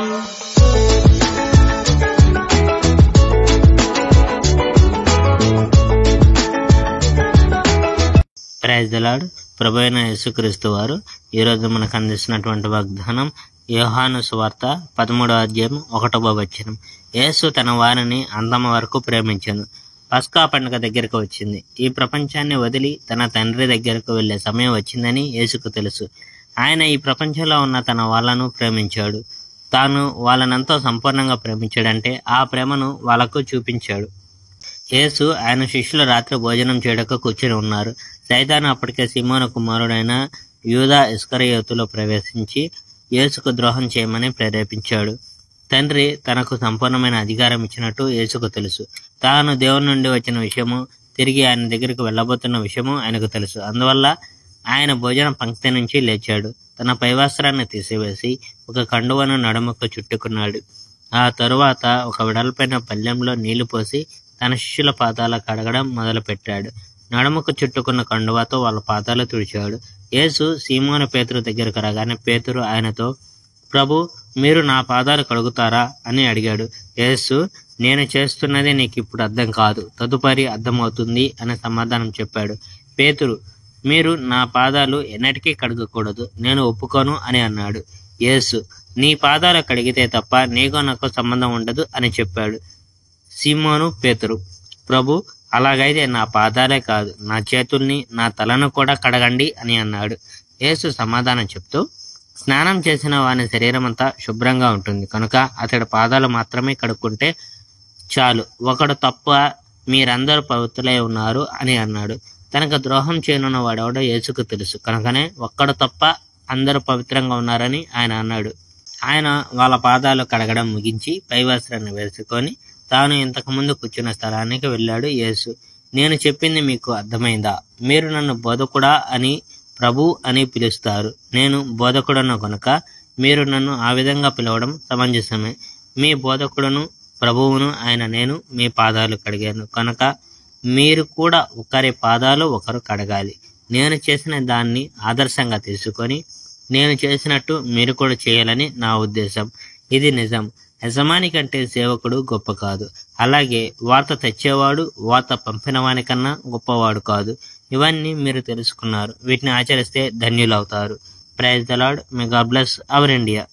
Praise the lord. ప్రభువైన యేసుక్రీస్తు వారు ఈరోజు మనకు అందిస్తున్నటువంటి వాగ్దానం యోహాను సువార్త 13వ అధ్యాయం 1వ వచనం. యేసు తన వారిని అంతము వరకు ప్రేమించెను. పస్కా పండుగ దగ్గరకు వచ్చింది. ఈ ప్రపంచాన్ని వదిలి తన తండ్రి దగ్గరకు వెళ్లే సమయం వచ్చిందని యేసుకు తెలుసు. ఆయన ఈ ప్రపంచంలో ఉన్న తన వాళ్ళను ప్రేమించాడు. తాను వాళ్ళనంతా సంపూర్ణంగా ప్రేమించాడంటే ఆ ప్రేమను వాళ్ళకు చూపించాడు. యేసు ఆయన శిష్యులు రాత్రి భోజనం చేయడానికి కూర్చుని ఉన్నారు. సైతాను అప్పటికే సీమోను కుమారుడైన యూదా ఇస్కరియోతులో ప్రవేశించి యేసుకు ద్రోహం చేయమని ప్రేరేపించాడు. తండ్రి తనకు సంపూర్ణమైన అధికారం ఇచ్చినట్టు యేసుకు తెలుసు. తాను దేవుని నుండి వచ్చిన విషయము, తిరిగి ఆయన దగ్గరికి వెళ్ళబోతున్న విషయము ఆయనకు తెలుసు. అందువల్ల ఆయన భోజన పంక్తి నుంచి లేచాడు. తన పైవస్త్రాన్ని తీసివేసి ఒక కండువను నడుముకు చుట్టుకున్నాడు. ఆ తరువాత ఒక వెడల్పైన పళ్ళెంలో నీళ్లు పోసి తన శిష్యుల పాదాల కడగడం మొదలుపెట్టాడు. నడుముకు చుట్టుకున్న కండువాతో వాళ్ళ పాదాలు తుడిచాడు. యేసు సీమోను పేతురు దగ్గరకు రాగానే పేతురు ఆయనతో, ప్రభు, మీరు నా పాదాలు కడుగుతారా అని అడిగాడు. యేసు, నేను చేస్తున్నది నీకు ఇప్పుడు అర్థం కాదు, తదుపరి అర్థమవుతుంది అని సమాధానం చెప్పాడు. పేతురు, మీరు నా పాదాలు ఎన్నటికీ కడగకూడదు, నేను ఒప్పుకోను అని అన్నాడు. యేసు, నీ పాదాలు కడిగితే తప్ప నీకు నాకు సంబంధం ఉండదు అని చెప్పాడు. సీమోను పేతురు, ప్రభు, అలాగైతే నా పాదాలే కాదు, నా చేతుల్ని, నా తలను కూడా కడగండి అని అన్నాడు. యేసు సమాధానం చెప్తూ, స్నానం చేసిన వాని శరీరం అంతా శుభ్రంగా ఉంటుంది కనుక అతడి పాదాలు మాత్రమే కడుక్కుంటే చాలు, ఒకడు తప్ప మీరందరూ పవిత్రులై ఉన్నారు అని అన్నాడు. తనకు ద్రోహం చేయనున్న వాడెవడో యేసుకు తెలుసు కనుకనే ఒక్కడు తప్ప అందరూ పవిత్రంగా ఉన్నారని ఆయన అన్నాడు. ఆయన వాళ్ళ పాదాలు కడగడం ముగించి పైవస్త్రాన్ని వేసుకొని తాను ఇంతకుముందు కూర్చున్న స్థలానికి వెళ్ళాడు. యేసు, నేను చెప్పింది మీకు అర్థమైందా? మీరు నన్ను బోధకుడా అని, ప్రభు అని పిలుస్తారు. నేను బోధకుడను కనుక మీరు నన్ను ఆ విధంగా పిలవడం సమంజసమే. మీ బోధకుడును ప్రభువును ఆయన నేను మీ పాదాలు కడిగాను కనుక మీరు కూడా ఒకరి పాదాలు ఒకరు కడగాలి. నేను చేసిన దాన్ని ఆదర్శంగా తీసుకొని నేను చేసినట్టు మీరు కూడా చేయాలని నా ఉద్దేశం. ఇది నిజం. యజమాని కంటే సేవకుడు గొప్ప కాదు. అలాగే వార్త తెచ్చేవాడు వార్త పంపిన వానికన్నా గొప్పవాడు కాదు. ఇవన్నీ మీరు తెలుసుకున్నారు. వీటిని ఆచరిస్తే ధన్యులవుతారు. Praise the Lord. May God bless our India.